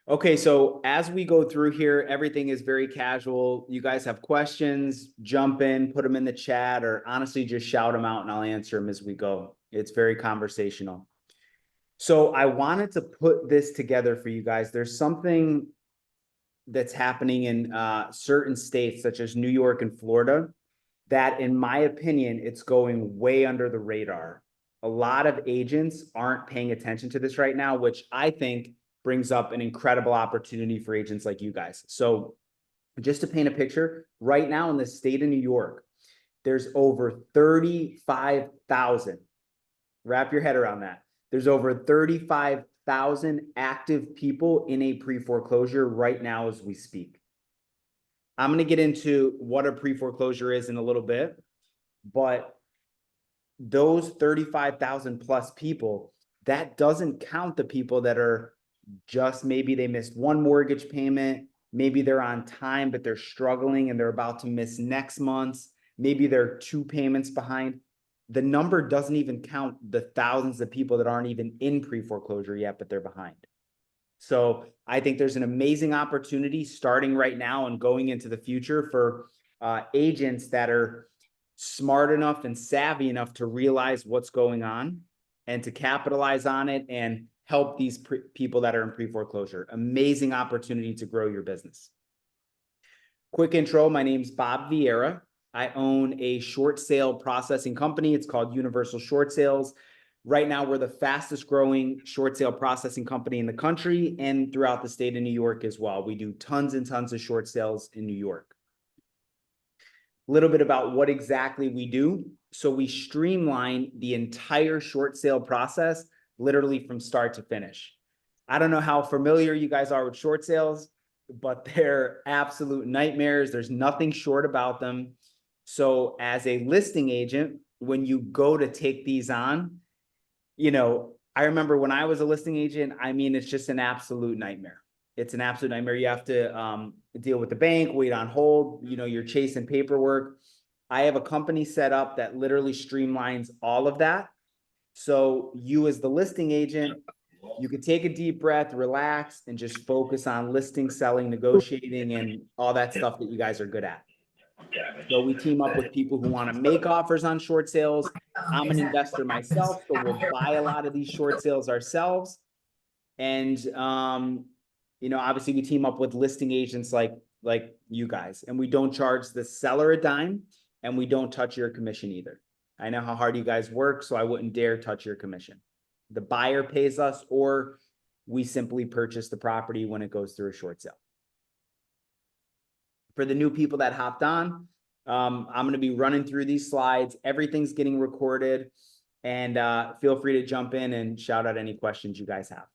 Okay, so as we go through here, everything is very casual. You guys have questions, jump in, put them in the chat, or honestly just shout them out and I'll answer them as we go. It's very conversational. So I wanted to put this together for you guys. There's something that's happening in certain states, such as New York and Florida, that in my opinion, it's going way under the radar. A lot of agents aren't paying attention to this right now, which I think brings up an incredible opportunity for agents like you guys. So just to paint a picture, right now in the state of New York, there's over 35,000. Wrap your head around that. There's over 35,000 active people in a pre-foreclosure right now as we speak. I'm going to get into what a pre-foreclosure is in a little bit, but those 35,000 plus people, that doesn't count the people that are just maybe they missed one mortgage payment, maybe they're on time, but they're struggling and they're about to miss next month's, maybe they're 2 payments behind. The number doesn't even count the thousands of people that aren't even in pre-foreclosure yet, but they're behind. So I think there's an amazing opportunity starting right now and going into the future for agents that are smart enough and savvy enough to realize what's going on and to capitalize on it and help these people that are in pre-foreclosure. Amazing opportunity to grow your business. Quick intro, my name's Bob Vieira. I own a short sale processing company. It's called Universal Short Sales. Right now, we're the fastest growing short sale processing company in the country and throughout the state of New York as well. We do tons and tons of short sales in New York. A little bit about what exactly we do. So we streamline the entire short sale process, literally from start to finish. I don't know how familiar you guys are with short sales, but they're absolute nightmares. There's nothing short about them. So as a listing agent, when you go to take these on, I remember when I was a listing agent, I mean, it's just an absolute nightmare. It's an absolute nightmare. You have to deal with the bank, wait on hold, you're chasing paperwork. I have a company set up that literally streamlines all of that. So you as the listing agent, you could take a deep breath, relax, and just focus on listing, selling, negotiating, and all that stuff that you guys are good at. So we team up with people who want to make offers on short sales. I'm an investor myself, so we'll buy a lot of these short sales ourselves. And obviously we team up with listing agents like you guys, and we don't charge the seller a dime, and we don't touch your commission either. I know how hard you guys work, so I wouldn't dare touch your commission. The buyer pays us, or we simply purchase the property when it goes through a short sale. For the new people that hopped on, I'm going to be running through these slides. Everything's getting recorded, and feel free to jump in and shout out any questions you guys have.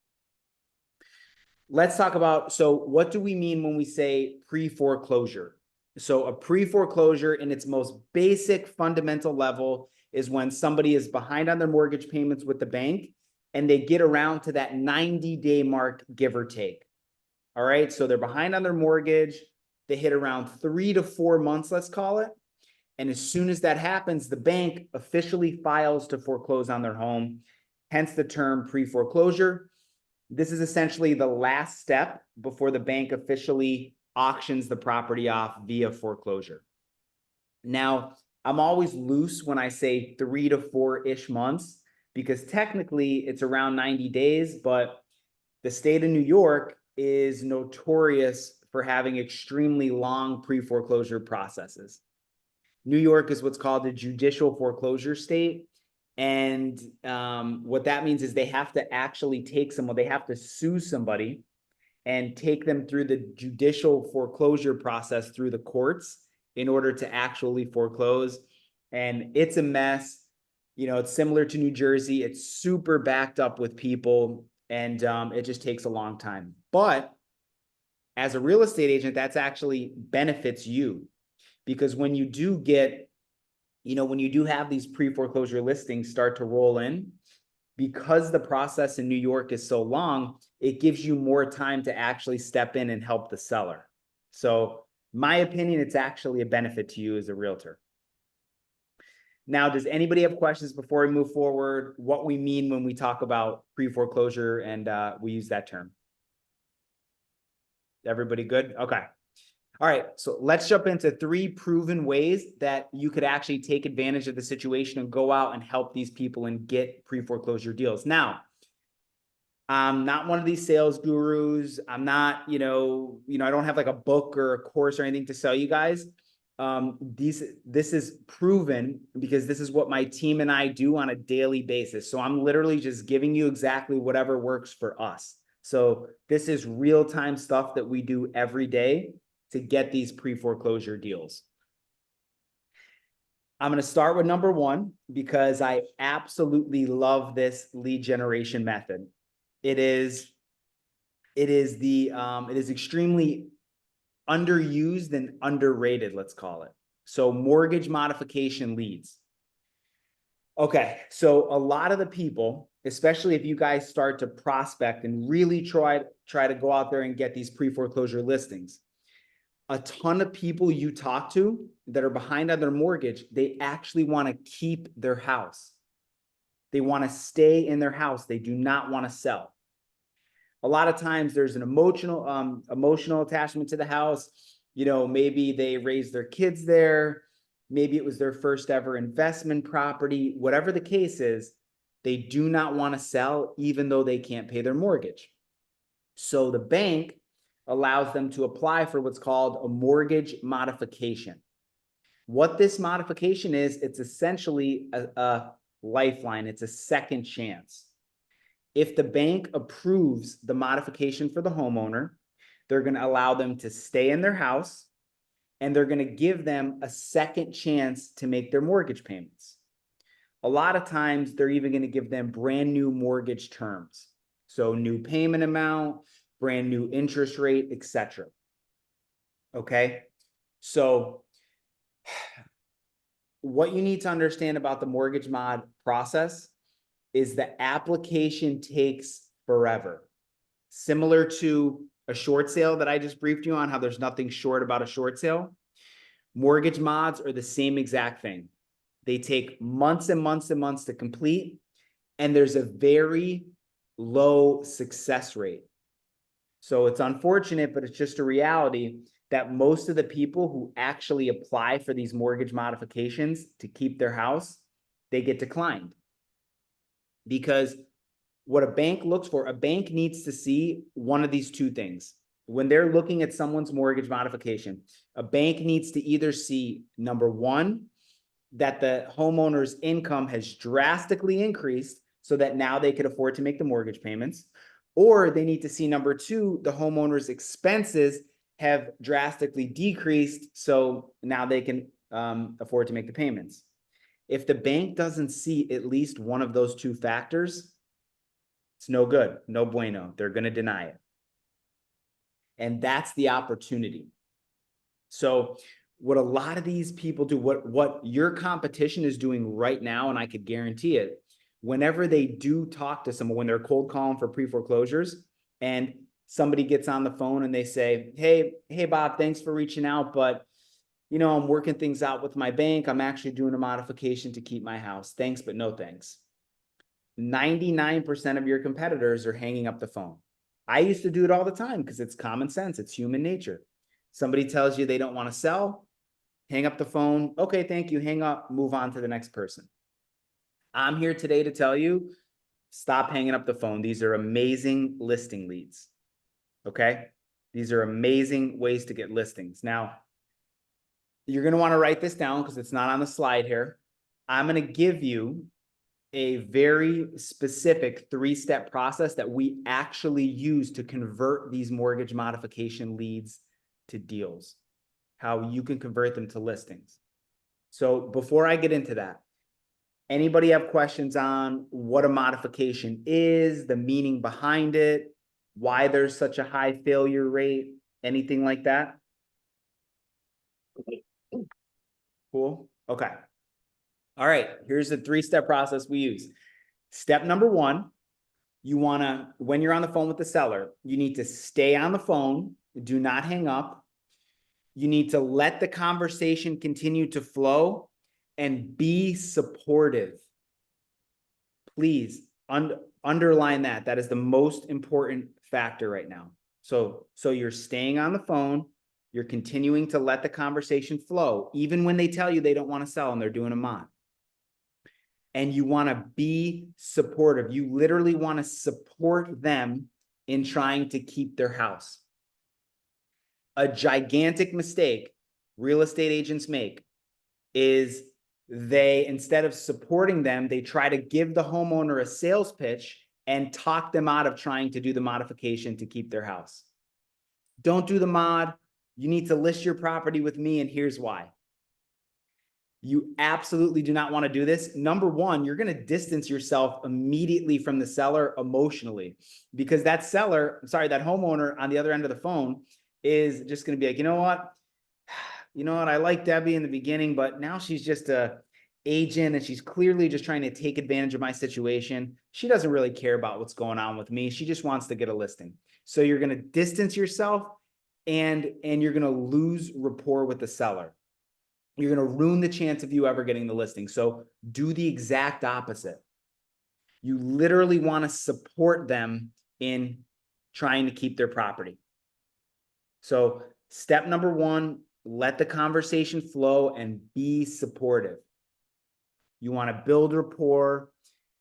Let's talk about, so what do we mean when we say pre-foreclosure? So a pre-foreclosure in its most basic fundamental level is when somebody is behind on their mortgage payments with the bank and they get around to that 90-day mark, give or take. All right, so they're behind on their mortgage. They hit around 3 to 4 months, let's call it. And as soon as that happens, the bank officially files to foreclose on their home, hence the term pre-foreclosure. This is essentially the last step before the bank officially auctions the property off via foreclosure. Now, I'm always loose when I say 3 to 4-ish months, because technically it's around 90 days, but the state of New York is notorious for having extremely long pre-foreclosure processes. New York is what's called a judicial foreclosure state. And what that means is they have to actually take someone, they have to sue somebody and take them through the judicial foreclosure process through the courts in order to actually foreclose. And it's a mess. It's similar to New Jersey. It's super backed up with people, and it just takes a long time. But as a real estate agent, that's actually benefits you, because when you do get, when you do have these pre-foreclosure listings start to roll in, because the process in New York is so long, it gives you more time to actually step in and help the seller. So my opinion, it's actually a benefit to you as a realtor. Now, does anybody have questions before we move forward? What we mean when we talk about pre-foreclosure and we use that term? Everybody good? Okay. All right, so let's jump into 3 proven ways that you could actually take advantage of the situation and go out and help these people and get pre-foreclosure deals. Now, I'm not one of these sales gurus. I'm not, I don't have like a book or a course or anything to sell you guys. This is proven because this is what my team and I do on a daily basis. So I'm literally just giving you exactly whatever works for us. So this is real-time stuff that we do every day to get these pre-foreclosure deals. I'm going to start with number 1 because I absolutely love this lead generation method. It is extremely underused and underrated, let's call it. So mortgage modification leads. Okay, so a lot of the people, especially if you guys start to prospect and really try to go out there and get these pre-foreclosure listings, a ton of people you talk to that are behind on their mortgage, they actually want to keep their house. They want to stay in their house. They do not want to sell. A lot of times there's an emotional attachment to the house. Maybe they raised their kids there. Maybe it was their first ever investment property. Whatever the case is, they do not want to sell even though they can't pay their mortgage. So the bank allows them to apply for what's called a mortgage modification. What this modification is, it's essentially a lifeline. It's a second chance. If the bank approves the modification for the homeowner, they're going to allow them to stay in their house, and they're going to give them a second chance to make their mortgage payments. A lot of times, they're even going to give them brand new mortgage terms. So new payment amount, brand new interest rate, etc. Okay? So what you need to understand about the mortgage mod process is the application takes forever. Similar to a short sale that I just briefed you on, how there's nothing short about a short sale. Mortgage mods are the same exact thing. They take months and months and months to complete, and there's a very low success rate. So it's unfortunate, but it's just a reality that most of the people who actually apply for these mortgage modifications to keep their house, they get declined. Because what a bank looks for, a bank needs to see one of these 2 things. When they're looking at someone's mortgage modification, a bank needs to either see, number 1, that the homeowner's income has drastically increased so that now they could afford to make the mortgage payments, or they need to see, number 2, the homeowner's expenses have drastically decreased so now they can afford to make the payments. If the bank doesn't see at least one of those 2 factors, it's no good, no bueno. They're going to deny it. And that's the opportunity. So what a lot of these people do, what your competition is doing right now, and I could guarantee it, whenever they do talk to someone, when they're cold calling for pre-foreclosures, and somebody gets on the phone and they say, hey, Bob, thanks for reaching out, but I'm working things out with my bank. I'm actually doing a modification to keep my house. Thanks, but no thanks. 99% of your competitors are hanging up the phone. I used to do it all the time because it's common sense. It's human nature. Somebody tells you they don't want to sell, hang up the phone. Okay, thank you. Hang up, move on to the next person. I'm here today to tell you, stop hanging up the phone. These are amazing listing leads. Okay? These are amazing ways to get listings. Now, you're going to want to write this down because it's not on the slide here. I'm going to give you a very specific 3-step process that we actually use to convert these mortgage modification leads to deals, how you can convert them to listings. So before I get into that, anybody have questions on what a modification is, the meaning behind it, why there's such a high failure rate, anything like that? Cool. Okay. All right. Here's the 3-step process we use. Step number 1, you want to, when you're on the phone with the seller, you need to stay on the phone. Do not hang up. You need to let the conversation continue to flow and be supportive. Please underline that. That is the most important factor right now. So you're staying on the phone, you're continuing to let the conversation flow, even when they tell you they don't want to sell and they're doing a mod. And you want to be supportive. You literally want to support them in trying to keep their house. A gigantic mistake real estate agents make is they, instead of supporting them, they try to give the homeowner a sales pitch and talk them out of trying to do the modification to keep their house. Don't do the mod. You need to list your property with me, and here's why. You absolutely do not want to do this. Number one, you're going to distance yourself immediately from the seller emotionally, because that homeowner on the other end of the phone is just going to be like, you know what, I like Debbie in the beginning, but now she's just a agent and she's clearly just trying to take advantage of my situation. She doesn't really care about what's going on with me. She just wants to get a listing. So you're going to distance yourself, and you're going to lose rapport with the seller. You're going to ruin the chance of you ever getting the listing. So do the exact opposite. You literally want to support them in trying to keep their property. So step number one, let the conversation flow and be supportive. You want to build rapport.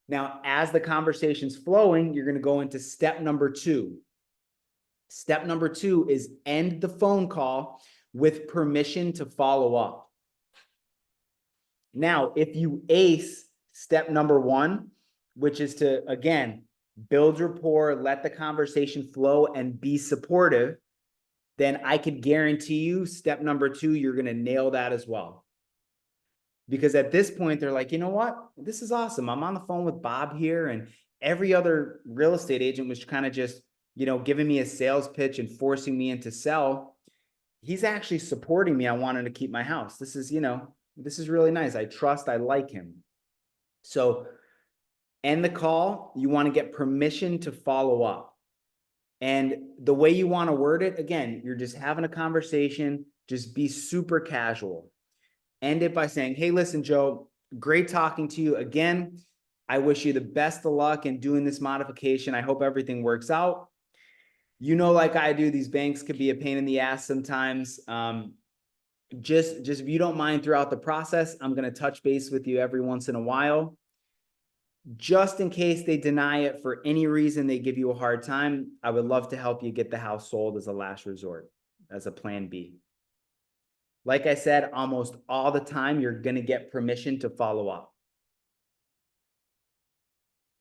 Now, as the conversation's flowing, you're going to go into step number two. Step number two is end the phone call with permission to follow up. Now, if you ace step number one, which is to, again, build rapport, let the conversation flow, and be supportive, then I could guarantee you step number two, you're going to nail that as well. Because at this point, they're like, you know what? This is awesome. I'm on the phone with Bob here, and every other real estate agent was kind of just, giving me a sales pitch and forcing me into sell. He's actually supporting me. I wanted to keep my house. This is really nice. I like him. So end the call. You want to get permission to follow up. And the way you want to word it, again, you're just having a conversation. Just be super casual. End it by saying, hey, listen, Joe, great talking to you again. I wish you the best of luck in doing this modification. I hope everything works out. Like I do, these banks could be a pain in the ass sometimes. Just if you don't mind throughout the process, I'm going to touch base with you every once in a while. Just in case they deny it for any reason, they give you a hard time, I would love to help you get the house sold as a last resort, as a plan B. Like I said, almost all the time, you're going to get permission to follow up.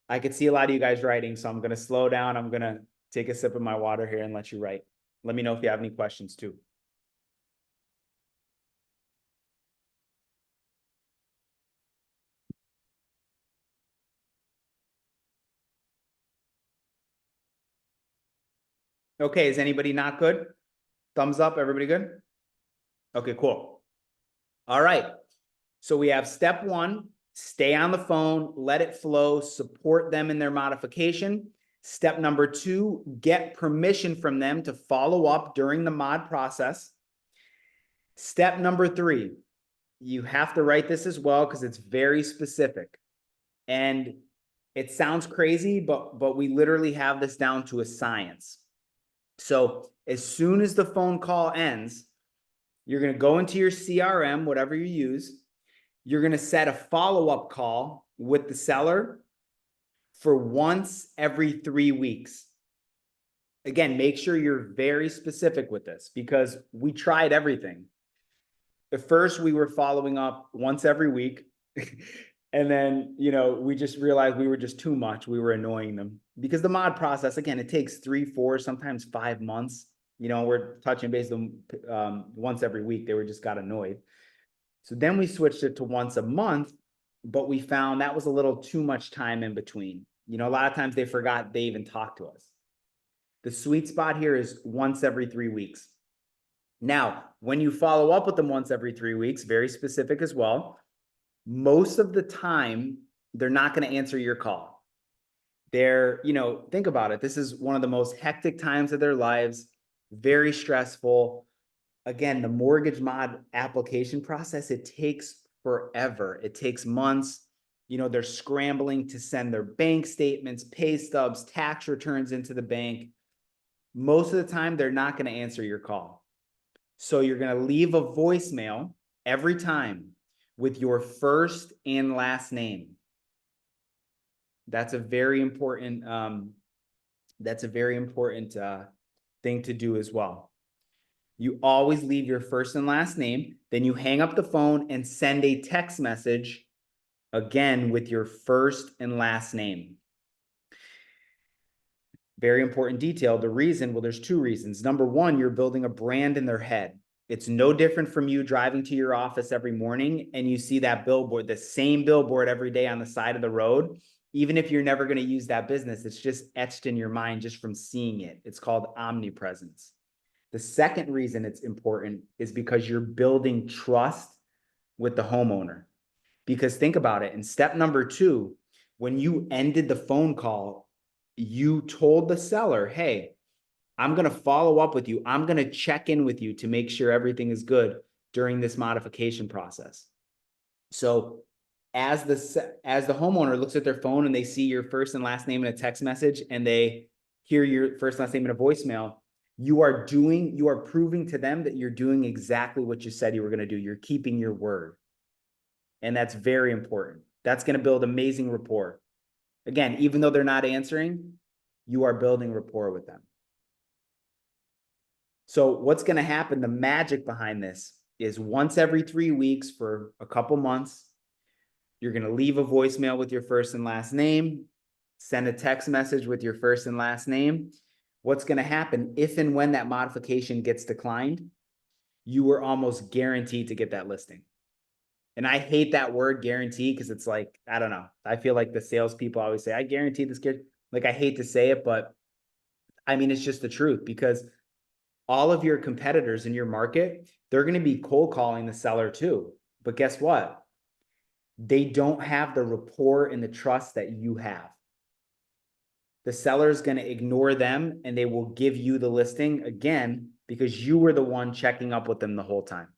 I could see a lot of you guys writing, so I'm going to slow down. I'm going to take a sip of my water here and let you write. Let me know if you have any questions too. Okay, is anybody not good? Thumbs up, everybody good? Okay, cool. All right. So we have step one, stay on the phone, let it flow, support them in their modification. Step number two, get permission from them to follow up during the mod process. Step number three, you have to write this as well because it's very specific. And it sounds crazy, but we literally have this down to a science. So as soon as the phone call ends, you're going to go into your CRM, whatever you use. You're going to set a follow-up call with the seller for once every 3 weeks. Again, make sure you're very specific with this because we tried everything. At first, we were following up once every week. And then, we just realized we were just too much. We were annoying them because the mod process, again, it takes 3, 4, sometimes 5 months. We're touching base them once every week. They just got annoyed. So then we switched it to once a month, but we found that was a little too much time in between. A lot of times they forgot they even talked to us. The sweet spot here is once every 3 weeks. Now, when you follow up with them once every 3 weeks, very specific as well, most of the time, they're not going to answer your call. They're, think about it. This is one of the most hectic times of their lives, very stressful. Again, the mortgage mod application process, it takes forever. It takes months. They're scrambling to send their bank statements, pay stubs, tax returns into the bank. most of the time they're not going to answer your call. So you're going to leave a voicemail every time with your first and last name. That's a very important thing to do as well. You always leave your first and last name, then you hang up the phone and send a text message again with your first and last name. Very important detail. The reason, well, there's two reasons. Number one, you're building a brand in their head. It's no different from you driving to your office every morning and you see that billboard, the same billboard every day on the side of the road. Even if you're never going to use that business, it's just etched in your mind just from seeing it. It's called omnipresence. The second reason it's important is because you're building trust with the homeowner. Because think about it, in step number 2, when you ended the phone call, you told the seller, hey, I'm going to follow up with you. I'm going to check in with you to make sure everything is good during this modification process. So as the homeowner looks at their phone and they see your first and last name in a text message and they hear your first and last name in a voicemail, you are proving to them that you're doing exactly what you said you were going to do. You're keeping your word. And that's very important. That's going to build amazing rapport. Again, even though they're not answering, you are building rapport with them. So what's going to happen, the magic behind this is once every 3 weeks for a couple months, you're going to leave a voicemail with your first and last name, send a text message with your first and last name. What's going to happen if and when that modification gets declined, you are almost guaranteed to get that listing. And I hate that word guarantee because it's like, I don't know. I feel like the salespeople always say, I guarantee this kid. Like, I hate to say it, but I mean, it's just the truth because all of your competitors in your market, they're going to be cold calling the seller too. But guess what? They don't have the rapport and the trust that you have. The seller is going to ignore them and they will give you the listing again because you were the one checking up with them the whole time.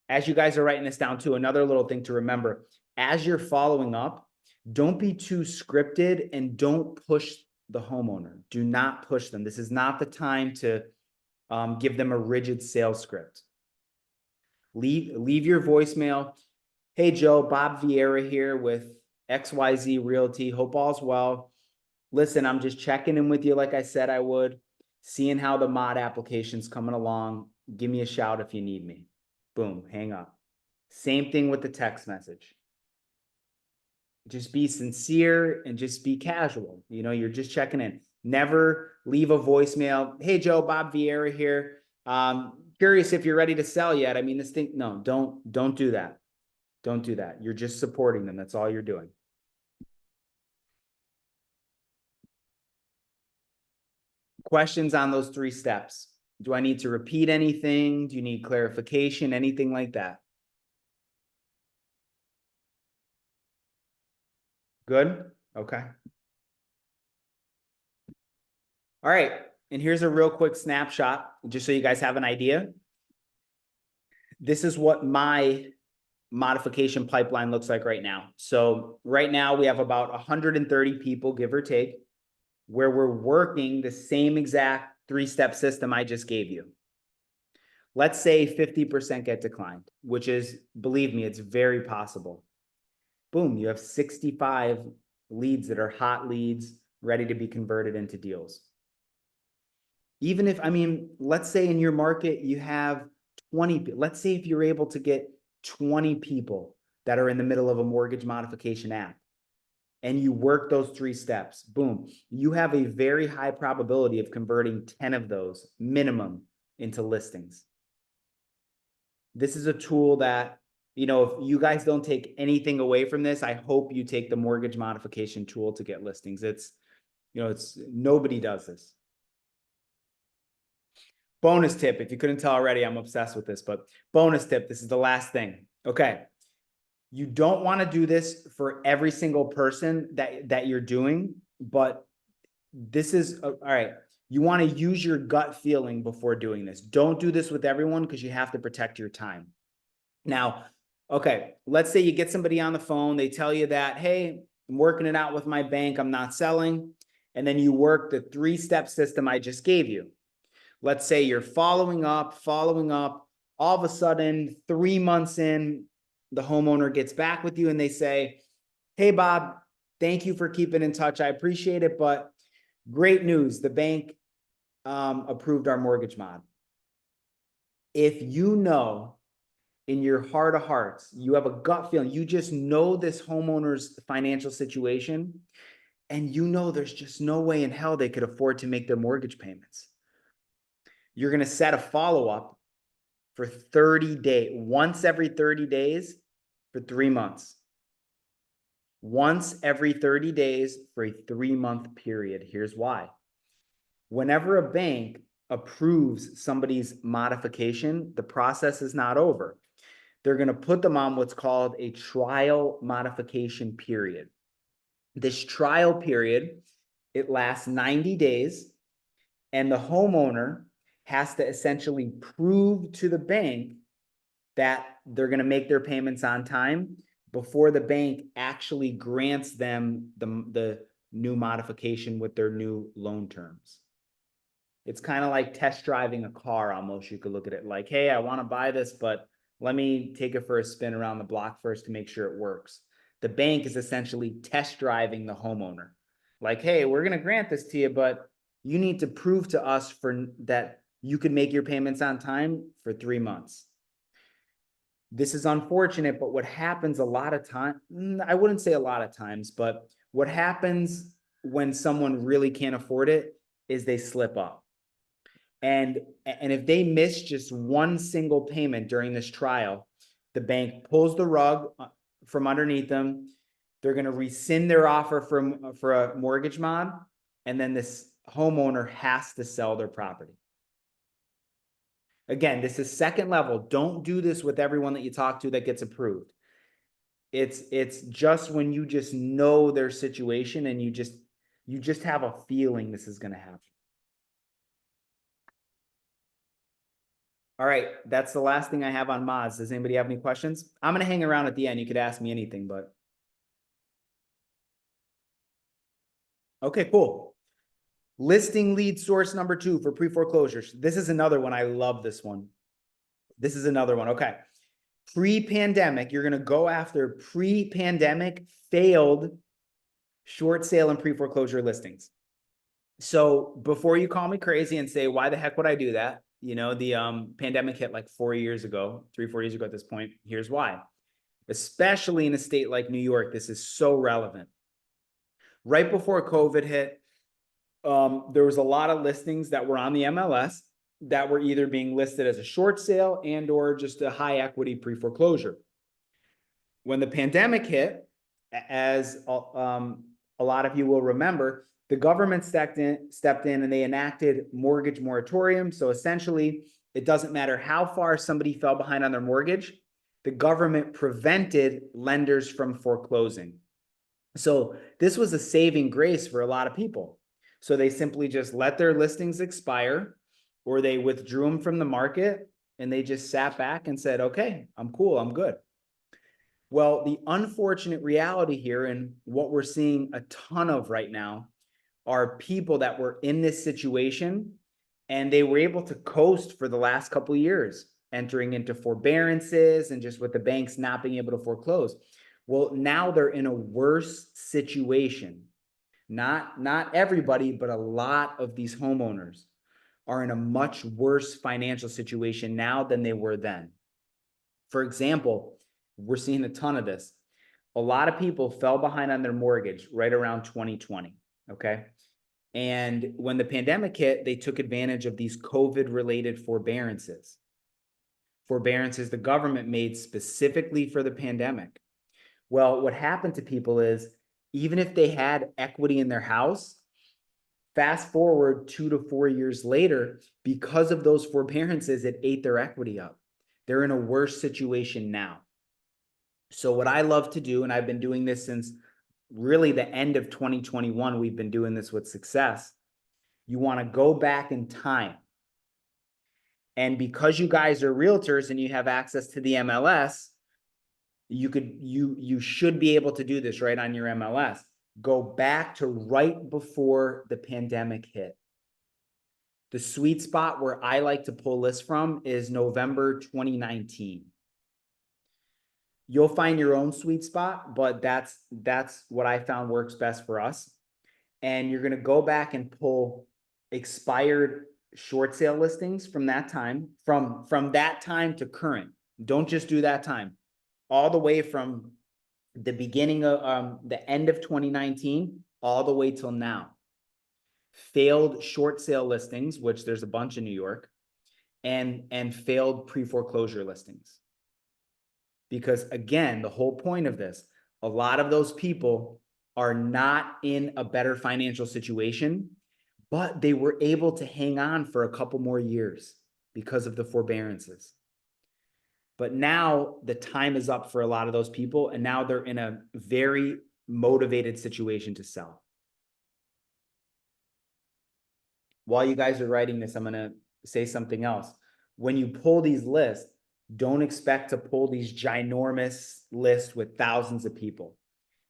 As you guys are writing this down too, another little thing to remember, as you're following up, don't be too scripted and don't push the homeowner. Do not push them. This is not the time to give them a rigid sales script. Leave your voicemail. Hey, Joe, Bob Vieira here with XYZ Realty. Hope all's well. Listen, I'm just checking in with you like I said I would, seeing how the mod application's coming along. Give me a shout if you need me. Boom, hang up. Same thing with the text message. Just be sincere and just be casual. You know, you're just checking in. Never leave a voicemail. Hey, Joe, Bob Vieira here. Curious if you're ready to sell yet. I mean, this thing, no, don't do that. Don't do that. You're just supporting them. That's all you're doing. Questions on those 3 steps? Do I need to repeat anything? Do you need clarification? Anything like that? Good? Okay. All right. And here's a real quick snapshot, just so you guys have an idea. This is what my modification pipeline looks like right now. So right now we have about 130 people, give or take, where we're working the same exact 3-step system I just gave you. Let's say 50% get declined, which is, believe me, it's very possible. Boom, you have 65 leads that are hot leads ready to be converted into deals. Even if, I mean, let's say in your market you have 20, let's say if you're able to get 20 people that are in the middle of a mortgage modification app and you work those 3 steps, boom, you have a very high probability of converting 10 of those minimum into listings. This is a tool that, you know, if you guys don't take anything away from this, I hope you take the mortgage modification tool to get listings. It's, you know, it's nobody does this. Bonus tip, if you couldn't tell already, I'm obsessed with this, but bonus tip, this is the last thing. Okay. You don't want to do this for every single person that you're doing, but this is, all right. You want to use your gut feeling before doing this. Don't do this with everyone because you have to protect your time. Now, okay, let's say you get somebody on the phone. They tell you that, hey, I'm working it out with my bank. I'm not selling. and then you work the 3-step system I just gave you. Let's say you're following up. All of a sudden, 3 months in, the homeowner gets back with you and they say, hey, Bob, thank you for keeping in touch. I appreciate it, but great news. The bank approved our mortgage mod. If you know in your heart of hearts, you have a gut feeling, you just know this homeowner's financial situation, and you know there's just no way in hell they could afford to make their mortgage payments. You're going to set a follow-up for 30 days, once every 30 days for 3 months. Once every 30 days for a 3-month period. Here's why. Whenever a bank approves somebody's modification, the process is not over. They're going to put them on what's called a trial modification period. This trial period, it lasts 90 days, and the homeowner has to essentially prove to the bank that they're going to make their payments on time before the bank actually grants them the new modification with their new loan terms. It's kind of like test driving a car almost. You could look at it like, hey, I want to buy this, but let me take it for a spin around the block first to make sure it works. The bank is essentially test driving the homeowner. Like, hey, we're going to grant this to you, but you need to prove to us that you can make your payments on time for 3 months. This is unfortunate, but what happens a lot of time, I wouldn't say a lot of times, but what happens when someone really can't afford it is they slip up. And if they miss just one single payment during this trial, the bank pulls the rug from underneath them. They're going to rescind their offer for a mortgage mod, and then this homeowner has to sell their property. Again, this is second level. Don't do this with everyone that you talk to that gets approved. It's just when you just know their situation and you just have a feeling this is going to happen. All right, that's the last thing I have on mods. Does anybody have any questions? I'm going to hang around at the end. You could ask me anything, but. Okay, cool. Listing lead source number 2 for pre-foreclosures. This is another one. I love this one. This is another one. Okay. Pre-pandemic, you're going to go after pre-pandemic failed short sale and pre-foreclosure listings. So before you call me crazy and say, why the heck would I do that? You know, the pandemic hit like 4 years ago, 3-4 years ago at this point. Here's why. Especially in a state like New York, this is so relevant. Right before COVID hit, there was a lot of listings that were on the MLS that were either being listed as a short sale and or just a high equity pre-foreclosure. When the pandemic hit, as a lot of you will remember, the government stepped in and they enacted mortgage moratorium. So essentially, it doesn't matter how far somebody fell behind on their mortgage, the government prevented lenders from foreclosing. So this was a saving grace for a lot of people. So they simply just let their listings expire, or they withdrew them from the market and they just sat back and said, okay, I'm cool, I'm good. Well, the unfortunate reality here, and what we're seeing a ton of right now, are people that were in this situation and they were able to coast for the last couple of years, entering into forbearances and just with the banks not being able to foreclose. Well, now they're in a worse situation. Not everybody, but a lot of these homeowners are in a much worse financial situation now than they were then. For example, we're seeing a ton of this. A lot of people fell behind on their mortgage right around 2020, okay? And when the pandemic hit, they took advantage of these COVID-related forbearances. Forbearances the government made specifically for the pandemic. Well, what happened to people is, even if they had equity in their house, fast forward 2 to 4 years later, because of those forbearances, it ate their equity up. They're in a worse situation now. So what I love to do, and I've been doing this since really the end of 2021, we've been doing this with success. You want to go back in time. And because you guys are realtors and you have access to the MLS, you should be able to do this right on your MLS. go back to right before the pandemic hit. The sweet spot where I like to pull lists from is November 2019. You'll find your own sweet spot, but that's what I found works best for us. And you're going to go back and pull expired short sale listings from that time, from that time to current. Don't just do that time. All the way from the beginning of the end of 2019 all the way till now. Failed short sale listings, which there's a bunch in New York, and failed pre-foreclosure listings. Because again, the whole point of this, a lot of those people are not in a better financial situation, but they were able to hang on for a couple more years because of the forbearances. But now the time is up for a lot of those people, and now they're in a very motivated situation to sell. While you guys are writing this, I'm going to say something else. When you pull these lists, don't expect to pull these ginormous lists with thousands of people.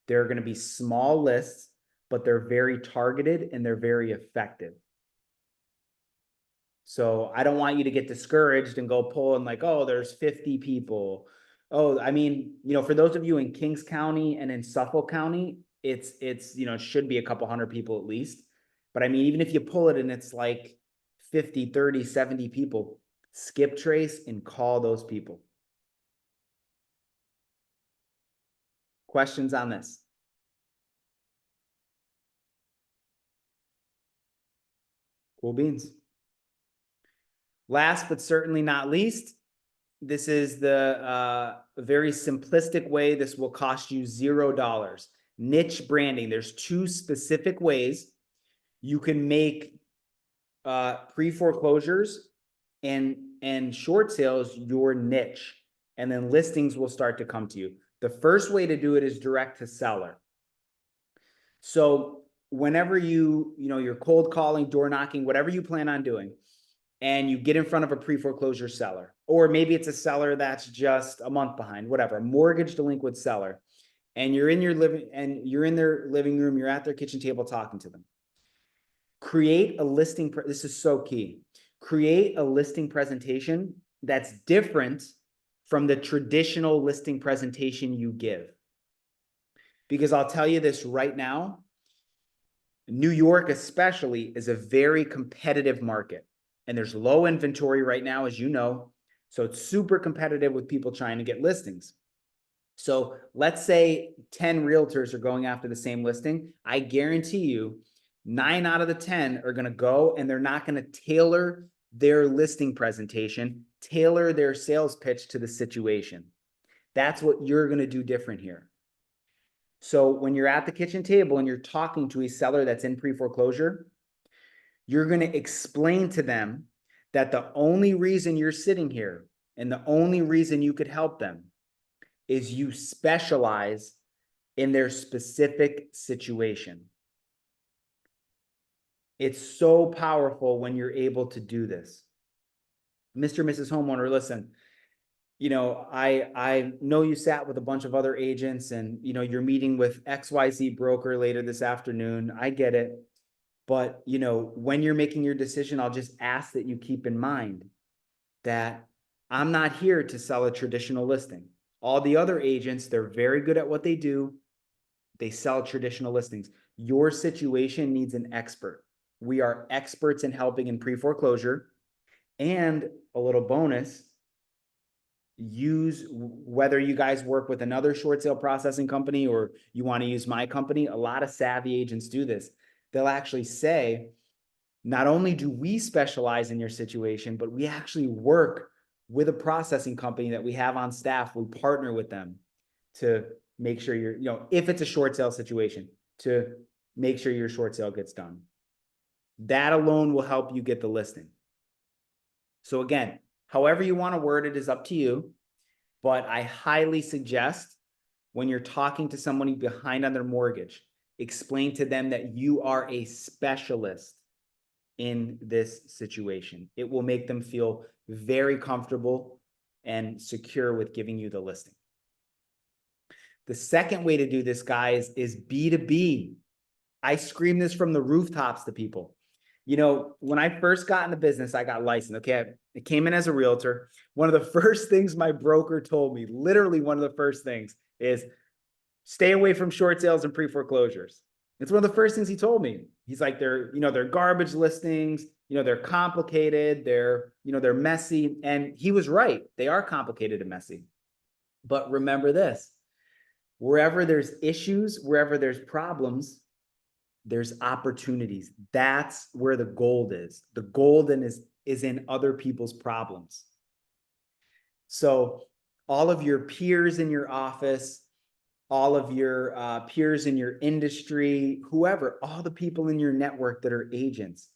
They're going to be small lists, but they're very targeted and they're very effective. So I don't want you to get discouraged and go pull and like, oh, there's 50 people. Oh, I mean, for those of you in Kings County and in Suffolk County, it's, it should be a couple hundred people at least. But I mean, even if you pull it and it's like 50, 30, 70 people, skip trace and call those people. Questions on this? Cool beans. Last but certainly not least, this is the very simplistic way. This will cost you $0. Niche branding. There's two specific ways you can make pre-foreclosures and short sales your niche, and then listings will start to come to you. The first way to do it is direct to seller. So whenever you're cold calling, door knocking, whatever you plan on doing, and you get in front of a pre-foreclosure seller, or maybe it's a seller that's just a month behind, whatever, a mortgage delinquent seller, and you're in their living room, you're at their kitchen table talking to them. Create a listing. This is so key. Create a listing presentation that's different from the traditional listing presentation you give. Because I'll tell you this right now, New York especially is a very competitive market. And there's low inventory right now, as you know. So it's super competitive with people trying to get listings. So let's say 10 realtors are going after the same listing. I guarantee you 9 out of the 10 are going to go and they're not going to tailor their listing presentation, tailor their sales pitch to the situation. That's what you're going to do different here. So when you're at the kitchen table and you're talking to a seller that's in pre-foreclosure, you're going to explain to them that the only reason you're sitting here and the only reason you could help them is you specialize in their specific situation. It's so powerful when you're able to do this. Mr. and Mrs. Homeowner, listen, I know you sat with a bunch of other agents and, you're meeting with XYZ broker later this afternoon. I get it. But, when you're making your decision, I'll just ask that you keep in mind that I'm not here to sell a traditional listing. All the other agents, they're very good at what they do. They sell traditional listings. Your situation needs an expert. We are experts in helping in pre-foreclosure. And a little bonus, whether you guys work with another short sale processing company or you want to use my company, a lot of savvy agents do this. They'll actually say, not only do we specialize in your situation, but we actually work with a processing company that we have on staff. We partner with them to make sure if it's a short sale situation, to make sure your short sale gets done. That alone will help you get the listing. So again, however you want to word it is up to you, but I highly suggest when you're talking to somebody behind on their mortgage, explain to them that you are a specialist in this situation. It will make them feel very comfortable and secure with giving you the listing. The second way to do this, guys, is B2B. I scream this from the rooftops to people. You know, when I first got in the business, I got licensed. Okay. I came in as a realtor. One of the first things my broker told me, literally one of the first things, is stay away from short sales and pre-foreclosures. It's one of the first things he told me. He's like, they're garbage listings, they're complicated, they're messy. And he was right. They are complicated and messy. But remember this, wherever there's issues, wherever there's problems, there's opportunities. That's where the gold is. The gold is in other people's problems. So all of your peers in your office, all of your peers in your industry, whoever, all the people in your network that are agents,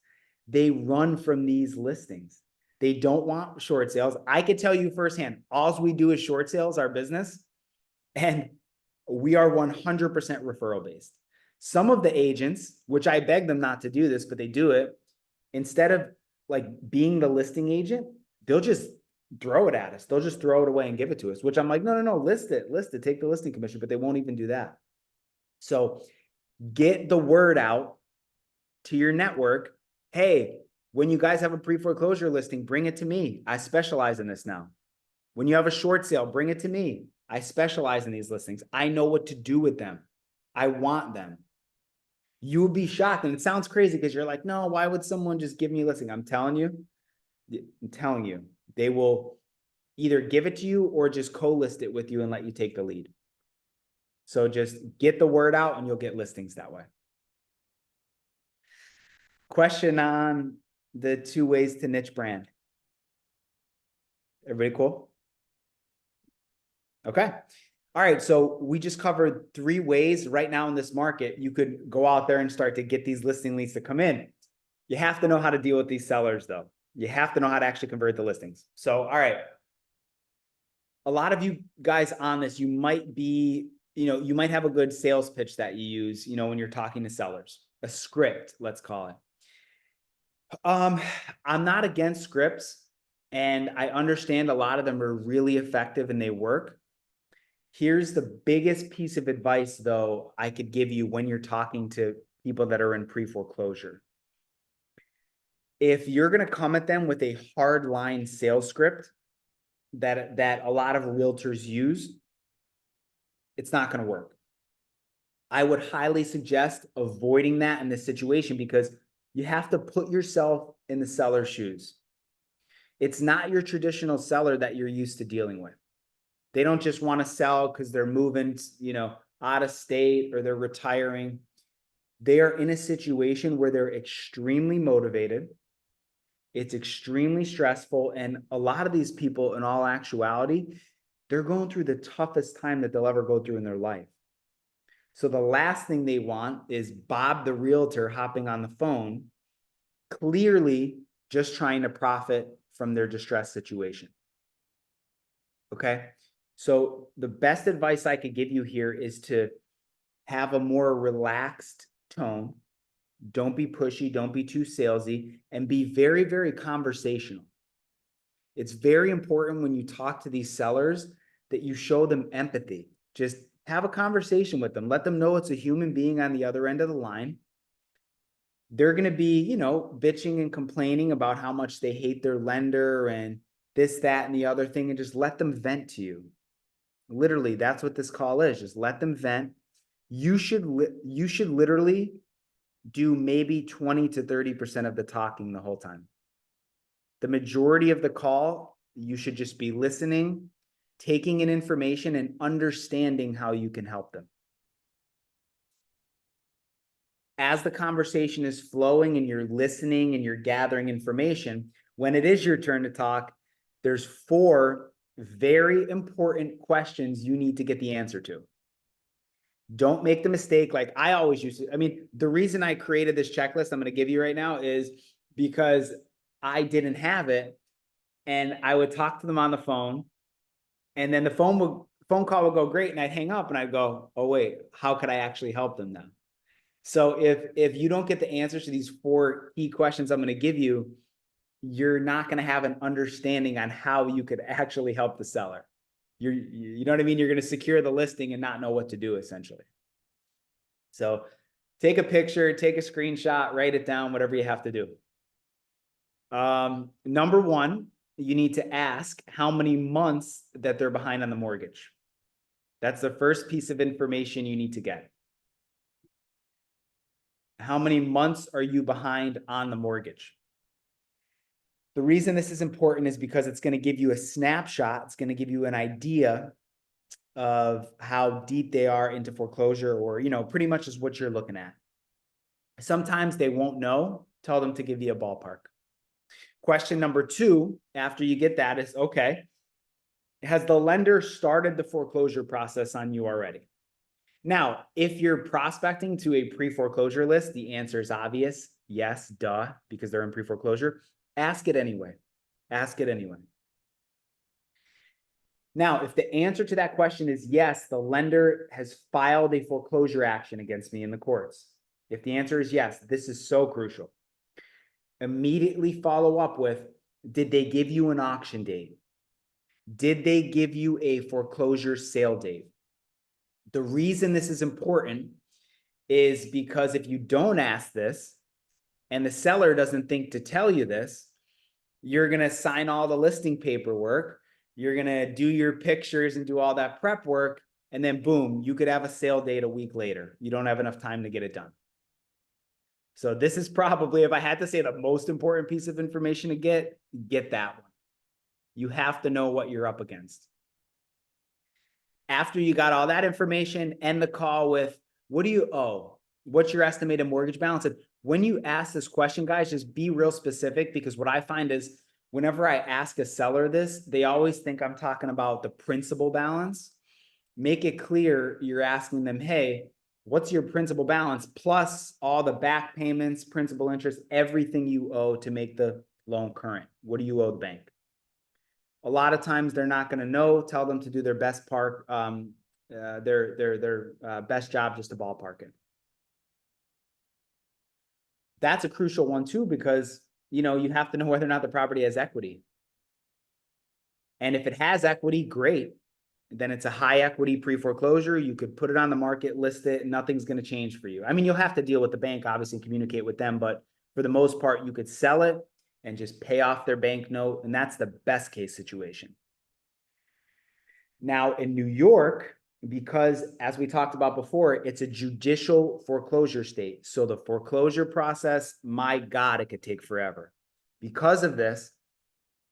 they run from these listings. They don't want short sales. I could tell you firsthand, all we do is short sales, our business, and we are 100% referral based. Some of the agents, which I beg them not to do this, but they do it, instead of like being the listing agent, they'll just throw it at us. They'll just throw it away and give it to us, which I'm like, no, list it, take the listing commission, but they won't even do that. So get the word out to your network. Hey, when you guys have a pre-foreclosure listing, bring it to me. I specialize in this now. When you have a short sale, bring it to me. I specialize in these listings. I know what to do with them. I want them. You would be shocked. And it sounds crazy because you're like, no, why would someone just give me a listing? I'm telling you, they will either give it to you or just co-list it with you and let you take the lead. So just get the word out and you'll get listings that way. Question on the 2 ways to niche brand. Everybody cool? Okay. All right. So we just covered 3 ways right now in this market. You could go out there and start to get these listing leads to come in. You have to know how to deal with these sellers though. You have to know how to actually convert the listings. So, all right. A lot of you guys on this, you might be, you might have a good sales pitch that you use, when you're talking to sellers, a script, let's call it. I'm not against scripts, and I understand a lot of them are really effective and they work. Here's the biggest piece of advice, though, I could give you when you're talking to people that are in pre-foreclosure. If you're going to come at them with a hard line sales script that a lot of realtors use, it's not going to work. I would highly suggest avoiding that in this situation because you have to put yourself in the seller's shoes. It's not your traditional seller that you're used to dealing with. They don't just want to sell because they're moving, out of state or they're retiring. They are in a situation where they're extremely motivated. It's extremely stressful. And a lot of these people, in all actuality, they're going through the toughest time that they'll ever go through in their life. So the last thing they want is Bob the realtor hopping on the phone, clearly just trying to profit from their distressed situation. Okay. So the best advice I could give you here is to have a more relaxed tone. Don't be pushy. Don't be too salesy, and be very, very conversational. It's very important when you talk to these sellers that you show them empathy. Just have a conversation with them. Let them know it's a human being on the other end of the line. They're going to be, bitching and complaining about how much they hate their lender and this, that, and the other thing, and just let them vent to you. Literally, that's what this call is. Just let them vent. You should literally do maybe 20 to 30% of the talking the whole time. The majority of the call, you should just be listening, taking in information, and understanding how you can help them. As the conversation is flowing and you're listening and you're gathering information, when it is your turn to talk, there's 4 very important questions you need to get the answer to. Don't make the mistake like I always used to. The reason I created this checklist I'm going to give you right now is because I didn't have it, and I would talk to them on the phone, and then the phone call would go great, and I'd hang up and I'd go, oh wait, how could I actually help them now? So if you don't get the answers to these 4 key questions I'm going to give you, you're not going to have an understanding on how you could actually help the seller. You know what I mean? You're going to secure the listing and not know what to do essentially. So take a picture, take a screenshot, write it down, whatever you have to do. Number one, you need to ask how many months that they're behind on the mortgage. That's the first piece of information you need to get. How many months are you behind on the mortgage? The reason this is important is because it's going to give you a snapshot. It's going to give you an idea of how deep they are into foreclosure, or, pretty much is what you're looking at. Sometimes they won't know. Tell them to give you a ballpark. Question number two, after you get that, is, okay, has the lender started the foreclosure process on you already? Now, if you're prospecting to a pre-foreclosure list, the answer is obvious. Yes, duh, because they're in pre-foreclosure. Ask it anyway. Ask it anyway. Now, if the answer to that question is yes, the lender has filed a foreclosure action against me in the courts. If the answer is yes, this is so crucial. Immediately follow up with, did they give you an auction date? Did they give you a foreclosure sale date? The reason this is important is because if you don't ask this and the seller doesn't think to tell you this, you're going to sign all the listing paperwork. You're going to do your pictures and do all that prep work. And then boom, you could have a sale date a week later. You don't have enough time to get it done. So this is probably, if I had to say the most important piece of information to get that one. You have to know what you're up against. After you got all that information, end the call with, what do you owe? What's your estimated mortgage balance? And when you ask this question, guys, just be real specific, because what I find is whenever I ask a seller this, they always think I'm talking about the principal balance. Make it clear you're asking them, hey, what's your principal balance plus all the back payments, principal interest, everything you owe to make the loan current? What do you owe the bank? A lot of times they're not going to know. Tell them to do their best best job just to ballpark it. That's a crucial one too, because you have to know whether or not the property has equity. And if it has equity, great. Then it's a high equity pre-foreclosure. You could put it on the market, list it, and nothing's going to change for you. I mean, you'll have to deal with the bank, obviously, and communicate with them, but for the most part, you could sell it and just pay off their bank note, and that's the best case situation. Now, in New York, because as we talked about before, it's a judicial foreclosure state. So the foreclosure process, my God, it could take forever. Because of this,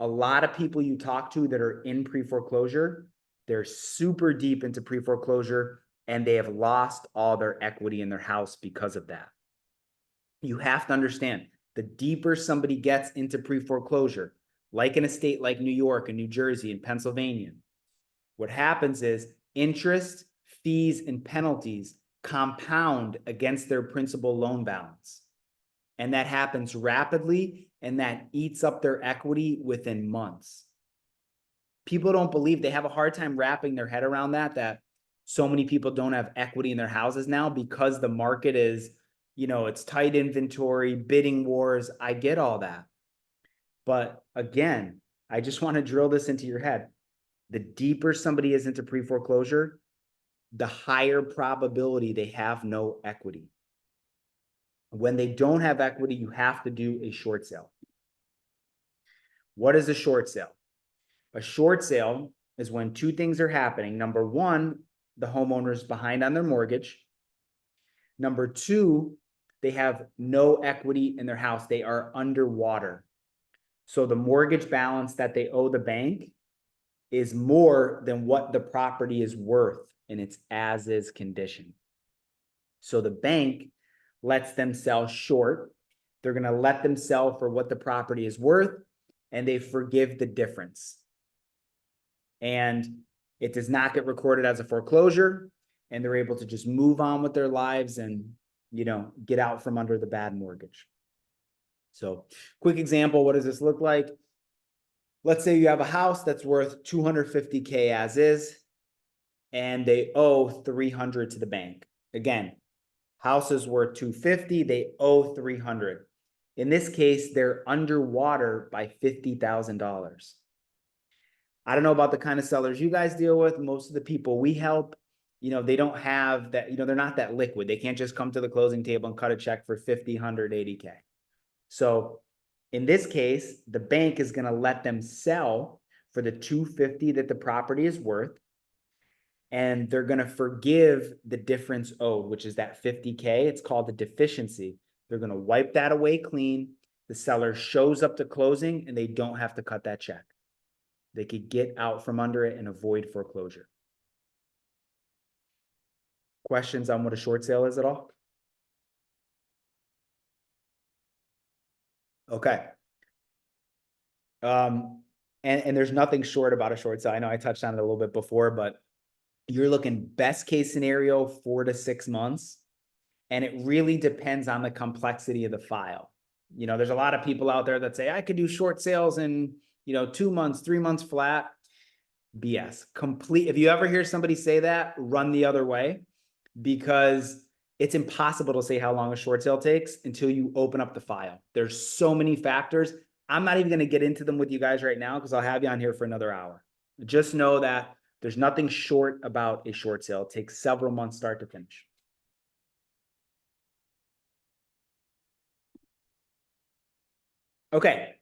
a lot of people you talk to that are in pre-foreclosure, they're super deep into pre-foreclosure and they have lost all their equity in their house because of that. You have to understand, the deeper somebody gets into pre-foreclosure, like in a state like New York and New Jersey and Pennsylvania, what happens is interest, fees, and penalties compound against their principal loan balance. And that happens rapidly, and that eats up their equity within months. People don't believe, they have a hard time wrapping their head around that so many people don't have equity in their houses now because the market is, it's tight inventory, bidding wars. I get all that. But again, I just want to drill this into your head. The deeper somebody is into pre-foreclosure, the higher probability they have no equity. When they don't have equity, you have to do a short sale. What is a short sale? A short sale is when two things are happening. Number one, the homeowner is behind on their mortgage. Number two, they have no equity in their house. They are underwater. So the mortgage balance that they owe the bank is more than what the property is worth in its as-is condition. So the bank lets them sell short. They're going to let them sell for what the property is worth, and they forgive the difference. And it does not get recorded as a foreclosure, and they're able to just move on with their lives and, get out from under the bad mortgage. So, quick example, what does this look like? Let's say you have a house that's worth $250K as is, and they owe $300 to the bank. Again, house is worth $250, they owe $300. In this case, they're underwater by $50,000. I don't know about the kind of sellers you guys deal with. Most of the people we help, they don't have that, they're not that liquid. They can't just come to the closing table and cut a check for 50, 180K. So in this case, the bank is going to let them sell for the 250 that the property is worth. And they're going to forgive the difference owed, which is that 50K. It's called the deficiency. They're going to wipe that away clean. The seller shows up to closing and they don't have to cut that check. They could get out from under it and avoid foreclosure. Questions on what a short sale is at all? Okay. And there's nothing short about a short sale. I know I touched on it a little bit before, but you're looking best case scenario 4 to 6 months. And it really depends on the complexity of the file. There's a lot of people out there that say, I could do short sales in, 2 months, 3 months flat. BS. Complete. If you ever hear somebody say that, run the other way, because it's impossible to say how long a short sale takes until you open up the file. There's so many factors. I'm not even going to get into them with you guys right now because I'll have you on here for another hour. Just know that there's nothing short about a short sale. It takes several months start to finish. Okay,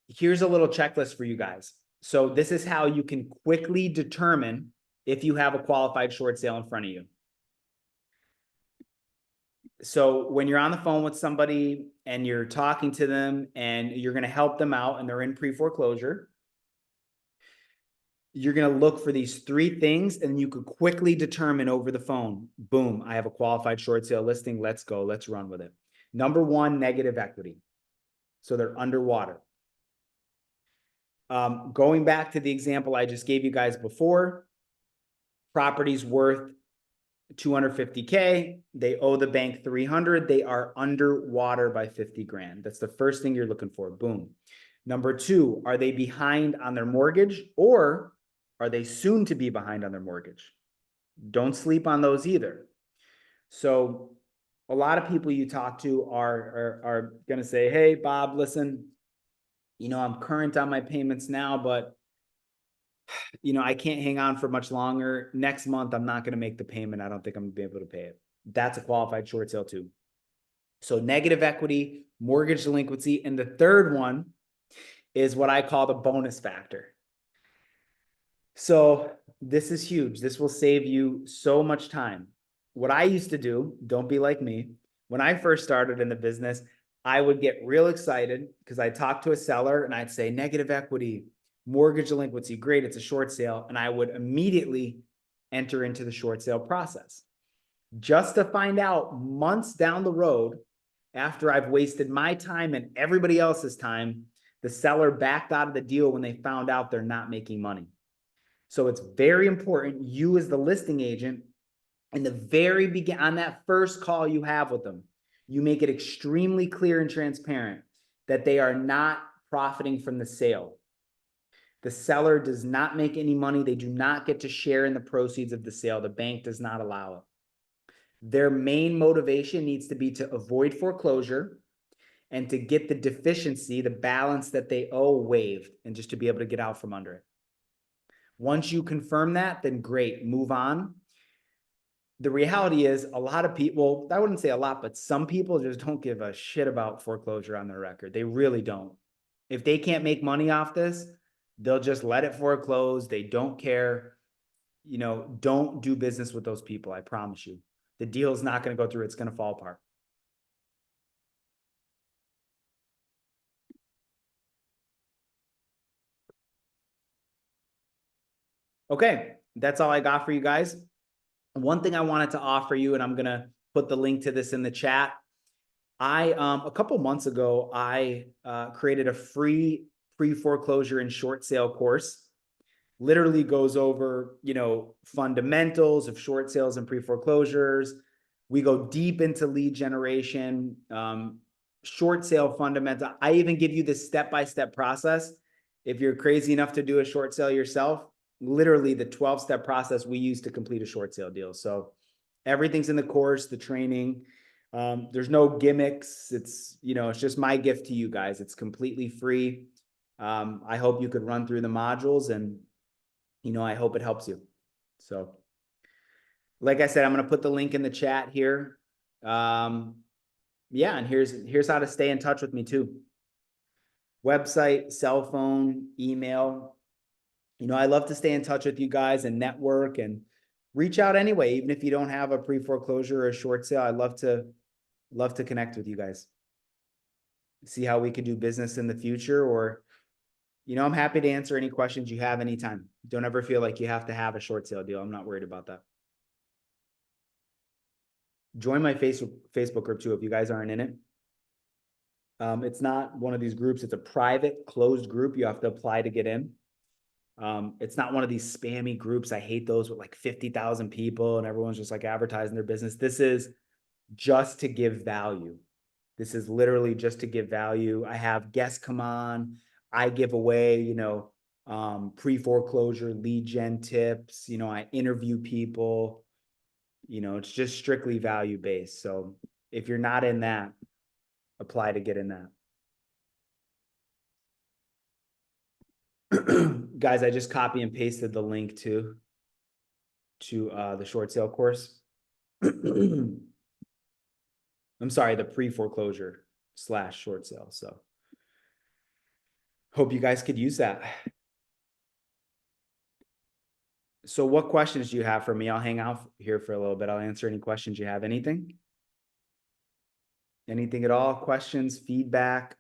here's a little checklist for you guys. So this is how you can quickly determine if you have a qualified short sale in front of you. So when you're on the phone with somebody and you're talking to them and you're going to help them out and they're in pre-foreclosure, you're going to look for these 3 things and you could quickly determine over the phone, boom, I have a qualified short sale listing. Let's go. Let's run with it. Number 1, negative equity. So they're underwater. Going back to the example I just gave you guys before, property's worth 250K. They owe the bank 300. They are underwater by 50 grand. That's the first thing you're looking for. Boom. Number 2, are they behind on their mortgage or are they soon to be behind on their mortgage? Don't sleep on those either. So a lot of people you talk to are going to say, hey, Bob, listen, I'm current on my payments now, but I can't hang on for much longer. Next month, I'm not going to make the payment. I don't think I'm going to be able to pay it. That's a qualified short sale too. So negative equity, mortgage delinquency. And the third one is what I call the bonus factor. So this is huge. This will save you so much time. What I used to do, don't be like me. When I first started in the business, I would get real excited because I talked to a seller and I'd say negative equity, mortgage delinquency, great, it's a short sale. And I would immediately enter into the short sale process just to find out months down the road, after I've wasted my time and everybody else's time, the seller backed out of the deal when they found out they're not making money. So it's very important, you as the listing agent, in the very beginning, on that first call you have with them, you make it extremely clear and transparent that they are not profiting from the sale. The seller does not make any money. They do not get to share in the proceeds of the sale. The bank does not allow it. Their main motivation needs to be to avoid foreclosure and to get the deficiency, the balance that they owe, waived, and just to be able to get out from under it. Once you confirm that, then great, move on. The reality is a lot of people, I wouldn't say a lot, but some people just don't give a shit about foreclosure on their record. They really don't. If they can't make money off this, they'll just let it foreclose. They don't care. Don't do business with those people. I promise you. The deal's not going to go through. It's going to fall apart. Okay, that's all I got for you guys. One thing I wanted to offer you, and I'm going to put the link to this in the chat. A couple months ago, I created a free pre-foreclosure and short sale course. Literally goes over, fundamentals of short sales and pre-foreclosures. We go deep into lead generation, short sale fundamental. I even give you this step-by-step process. If you're crazy enough to do a short sale yourself, literally the 12-step process we use to complete a short sale deal. So everything's in the course, the training. There's no gimmicks. It's just my gift to you guys. It's completely free. I hope you could run through the modules and I hope it helps you. So, like I said, I'm going to put the link in the chat here. Yeah, and here's how to stay in touch with me too. Website, cell phone, email. I love to stay in touch with you guys and network and reach out anyway, even if you don't have a pre-foreclosure or a short sale. I'd love to connect with you guys. See how we could do business in the future, or I'm happy to answer any questions you have anytime. Don't ever feel like you have to have a short sale deal. I'm not worried about that. Join my Facebook group too if you guys aren't in it. It's not one of these groups. It's a private, closed group. You have to apply to get in. It's not one of these spammy groups. I hate those with like 50,000 people and everyone's just like advertising their business. This is just to give value. This is literally just to give value. I have guests come on. I give away, pre-foreclosure lead gen tips. I interview people. It's just strictly value based. So if you're not in that, apply to get in that. Guys, I just copy and pasted the link to the short sale course. I'm sorry, the pre-foreclosure / short sale. So hope you guys could use that. So what questions do you have for me? I'll hang out here for a little bit. I'll answer any questions you have. Anything? Anything at all? Questions, feedback?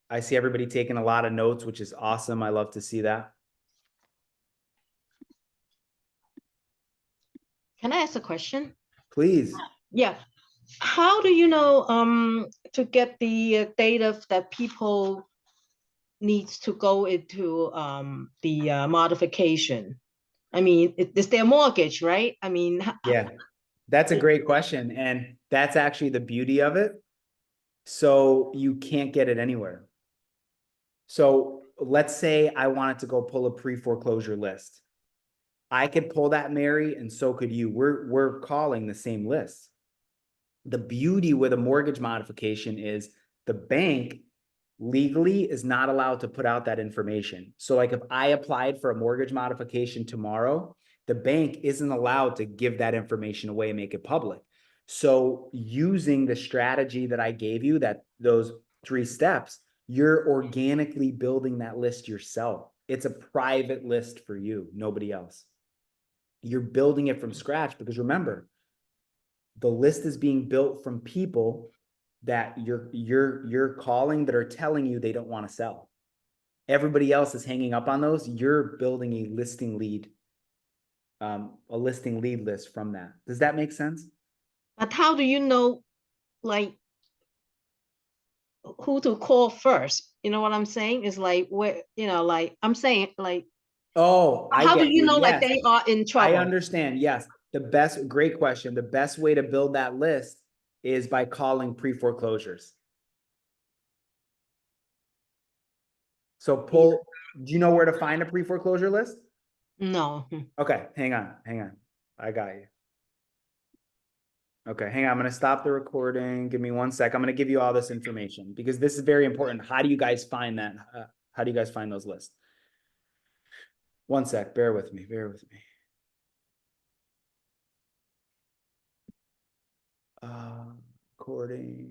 I see everybody taking a lot of notes, which is awesome. I love to see that. Can I ask a question? Please. Yeah. How do you know to get the data that people needs to go into the modification? I mean, it's their mortgage, right? I mean, Yeah, that's a great question. And that's actually the beauty of it. So you can't get it anywhere. So let's say I wanted to go pull a pre-foreclosure list. I could pull that, Mary, and so could you. We're calling the same list. The beauty with a mortgage modification is the bank legally is not allowed to put out that information. So like if I applied for a mortgage modification tomorrow, the bank isn't allowed to give that information away and make it public. So using the strategy that I gave you, that those 3 steps, you're organically building that list yourself. It's a private list for you, nobody else. You're building it from scratch because remember, the list is being built from people that you're calling that are telling you they don't want to sell. Everybody else is hanging up on those. You're building a listing lead list from that. Does that make sense? but how do you know, like, who to call first? You know what I'm saying? Is like where, like I'm saying, like, Oh, I how do get you you. know like Yes, they are in I trouble? understand. Yes, great question. The best way to build that list is by calling pre-foreclosures. So Yeah. do you know where to find a pre-foreclosure list? No. Okay, hang on. I got you. Okay, hang on. I'm going to stop the recording. Give me 1 sec. I'm going to give you all this information because this is very important. How do you guys find that? How do you guys find those lists? 1 sec. Bear with me. Bear with me. Recording.